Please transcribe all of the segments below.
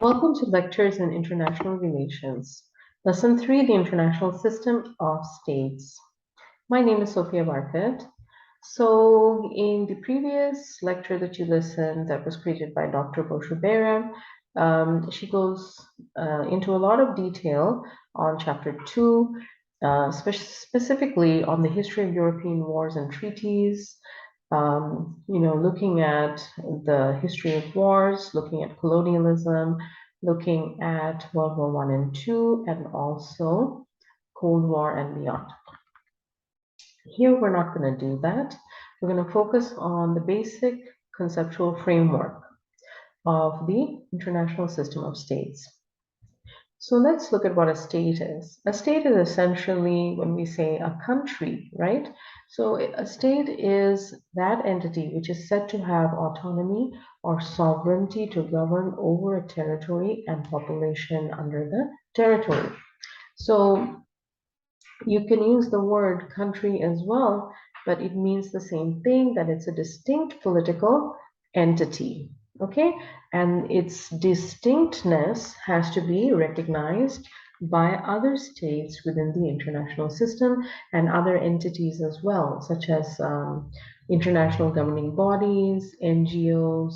Welcome to Lectures in International Relations. Lesson 3, the International System of States. My name is Sophia Barkett. So in the previous lecture that you listened, that was created by Dr. Boshu Bera, she goes into a lot of detail on chapter 2, specifically on the history of European wars and treaties, looking at the history of wars, looking at colonialism, looking at World War One and Two, and also Cold War and beyond. Here, we're not going to do that. We're going to focus on the basic conceptual framework of the international system of states. So let's look at what a state is. A state is essentially when we say a country, right? So a state is that entity which is said to have autonomy or sovereignty to govern over a territory and population under the territory. So you can use the word country as well, but it means the same thing, that it's a distinct political entity. Okay, and its distinctness has to be recognized by other states within the international system and other entities as well, such as international governing bodies, NGOs,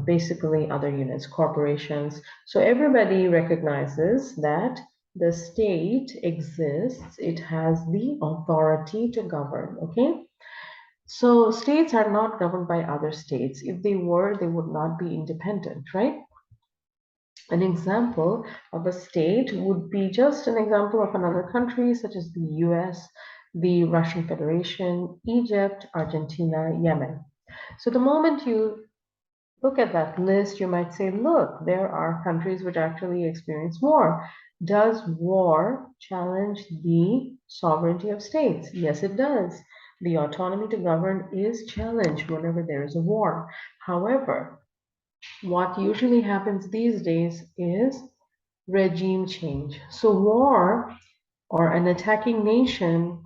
basically other units, corporations. So everybody recognizes that the state exists, it has the authority to govern, okay? So states are not governed by other states. If they were, they would not be independent, right? An example of a state would be just an example of another country, such as the US, the Russian Federation, Egypt, Argentina, Yemen. So the moment you look at that list, you might say, look, there are countries which actually experience war. Does war challenge the sovereignty of states? Yes, it does. The autonomy to govern is challenged whenever there is a war. However, what usually happens these days is regime change. So, war or an attacking nation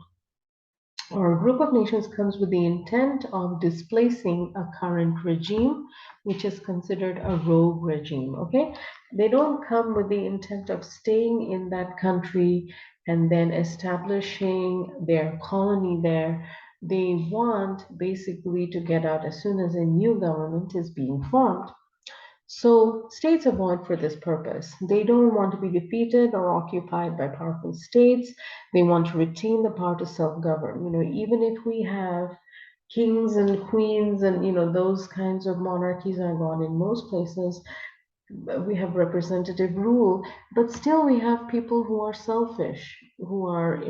or a group of nations comes with the intent of displacing a current regime, which is considered a rogue regime. Okay, they don't come with the intent of staying in that country and then establishing their colony there. They want basically to get out as soon as a new government is being formed. So states avoid for this purpose. They don't want to be defeated or occupied by powerful states. They want to retain the power to self-govern. Even if we have kings and queens and those kinds of monarchies are gone in most places, we have representative rule, but still we have people who are selfish, who are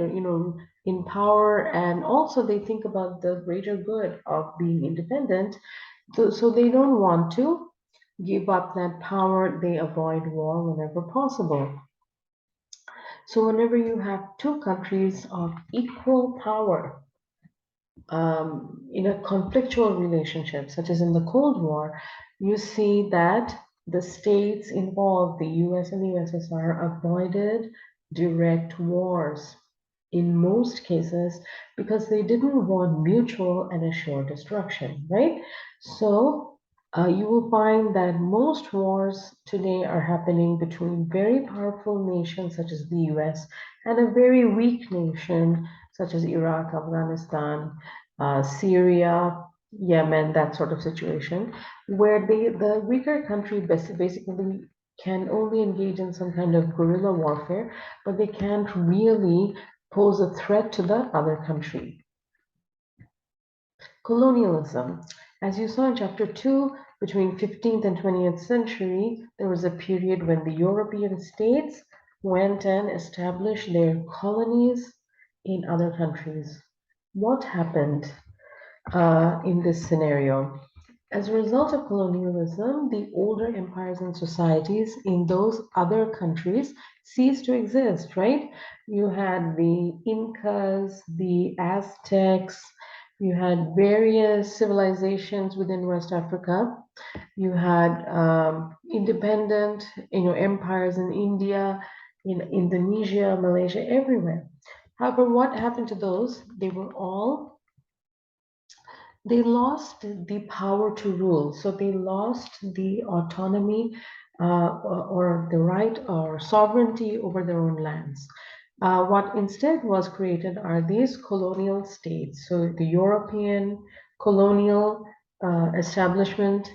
in power, and also they think about the greater good of being independent. So they don't want to give up that power. They avoid war whenever possible. So whenever you have two countries of equal power in a conflictual relationship, such as in the Cold War, you see that the states involved, the US and the USSR, avoided direct wars in most cases because they didn't want mutual and assured destruction, right? So you will find that most wars today are happening between very powerful nations such as the US and a very weak nation such as Iraq, Afghanistan, Syria, Yemen, that sort of situation, where the weaker country basically can only engage in some kind of guerrilla warfare, but they can't really pose a threat to the other country. Colonialism. As you saw in chapter 2, between 15th and 20th century, there was a period when the European states went and established their colonies in other countries. What happened in this scenario? As a result of colonialism, the older empires and societies in those other countries ceased to exist, right? You had the Incas, the Aztecs, you had various civilizations within West Africa. You had independent, empires in India, in Indonesia, Malaysia, everywhere. However, what happened to those? They lost the power to rule. So they lost the autonomy or the right or sovereignty over their own lands. What instead was created are these colonial states. So the European colonial establishment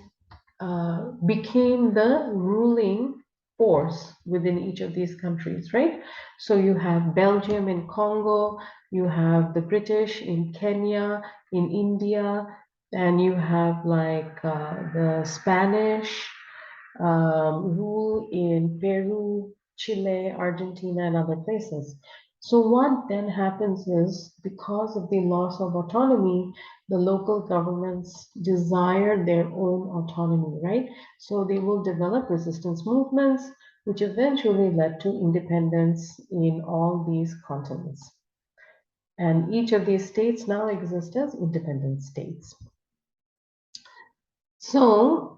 became the ruling force within each of these countries, right? So you have Belgium in Congo, you have the British in Kenya, in India, and you have like the Spanish rule in Peru, Chile, Argentina, and other places. So, what then happens is because of the loss of autonomy, the local governments desire their own autonomy, right? So, they will develop resistance movements, which eventually led to independence in all these continents. And each of these states now exist as independent states. So,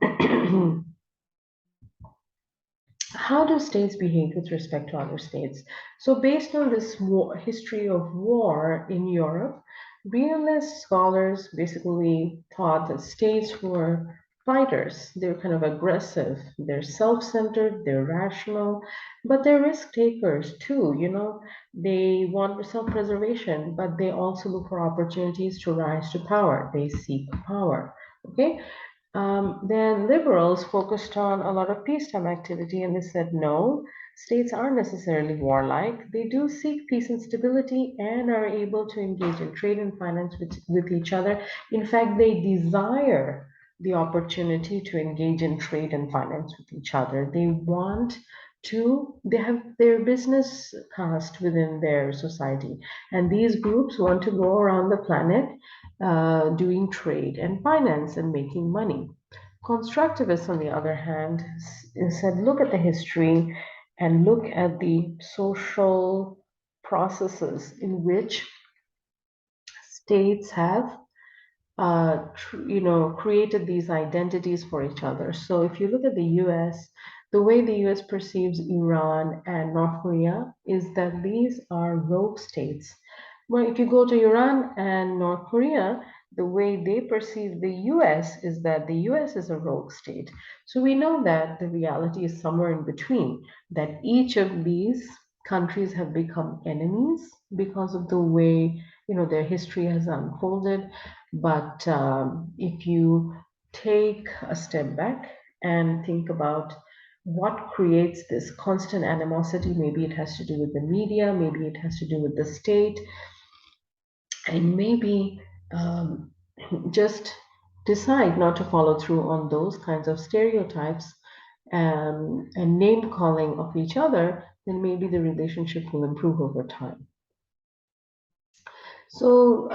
how do states behave with respect to other states? So, based on this history of war in Europe, realist scholars basically thought that states were fighters. They're kind of aggressive, they're self centered, they're rational, but they're risk takers too. They want self preservation, but they also look for opportunities to rise to power. They seek power. Okay, then liberals focused on a lot of peacetime activity and they said no, states aren't necessarily warlike. They do seek peace and stability and are able to engage in trade and finance with each other. In fact, they desire the opportunity to engage in trade and finance with each other. They have their business cast within their society, and these groups want to go around the planet doing trade and finance and making money. Constructivists, on the other hand, said look at the history and look at the social processes in which states have created these identities for each other. So if you look at the US, the way the US perceives Iran and North Korea is that these are rogue states. Well, if you go to Iran and North Korea, the way they perceive the US is that the US is a rogue state. So we know that the reality is somewhere in between, that each of these countries have become enemies because of the way their history has unfolded. But if you take a step back and think about what creates this constant animosity, maybe it has to do with the media, maybe it has to do with the state, and maybe um, just decide not to follow through on those kinds of stereotypes and name calling of each other, then maybe the relationship will improve over time. So,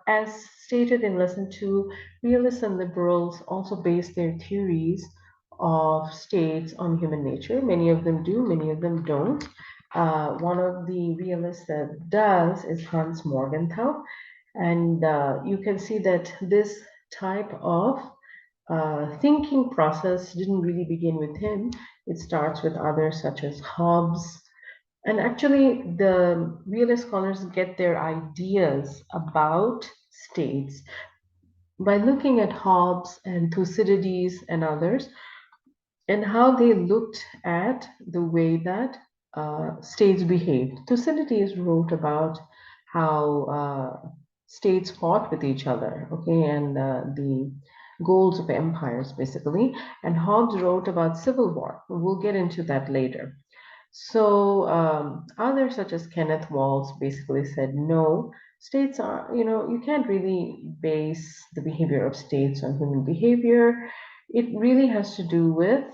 as stated in lesson 2, realists and liberals also base their theories of states on human nature. Many of them do, many of them don't. One of the realists that does is Hans Morgenthau, and you can see that this type of thinking process didn't really begin with him. It starts with others such as Hobbes, and actually, the realist scholars get their ideas about states by looking at Hobbes and Thucydides and others, and how they looked at the way that states behaved. Thucydides wrote about how states fought with each other, okay, and the goals of empires, basically. And Hobbes wrote about civil war. We'll get into that later. So others, such as Kenneth Waltz, basically said no. States are, you can't really base the behavior of states on human behavior. It really has to do with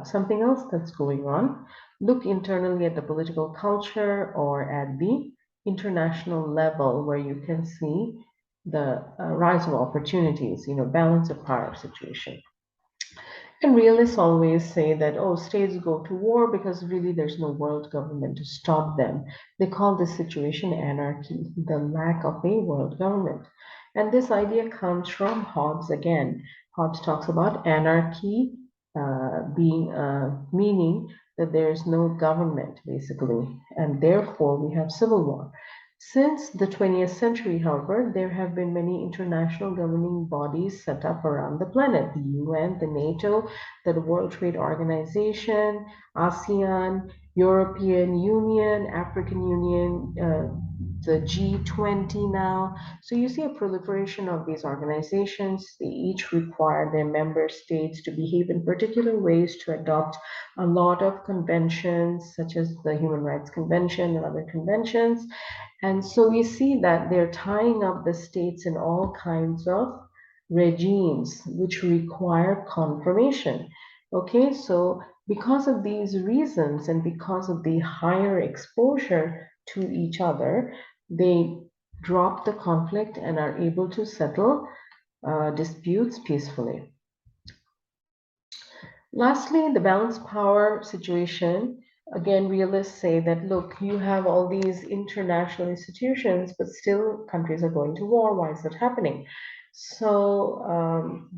something else that's going on. Look internally at the political culture or at the international level where you can see the rise of opportunities, balance of power situation. And realists always say that, oh, states go to war because really there's no world government to stop them. They call this situation anarchy, the lack of a world government. And this idea comes from Hobbes again. Hobbes talks about anarchy being meaning that there's no government, basically, and therefore we have civil war. Since the 20th century, however, there have been many international governing bodies set up around the planet: the UN, the NATO, the World Trade Organization, ASEAN, European Union, African Union, the G20 now. So you see a proliferation of these organizations. They each require their member states to behave in particular ways, to adopt a lot of conventions, such as the Human Rights Convention and other conventions. And so we see that they're tying up the states in all kinds of regimes which require confirmation. Okay, so because of these reasons and because of the higher exposure to each other, they drop the conflict and are able to settle disputes peacefully. Lastly, the balanced power situation. Again, realists say that, look, you have all these international institutions, but still countries are going to war. Why is that happening? So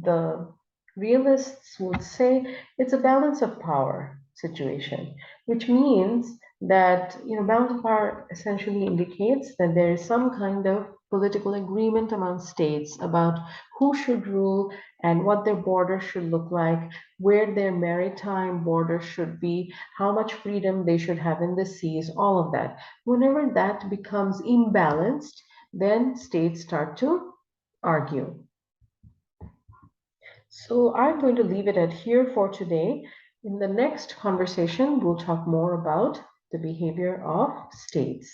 the realists would say it's a balance of power situation, which means that, balance of power essentially indicates that there is some kind of political agreement among states about who should rule and what their border should look like, where their maritime border should be, how much freedom they should have in the seas, all of that. Whenever that becomes imbalanced, then states start to argue. So I'm going to leave it at here for today. In the next conversation, we'll talk more about the behavior of states.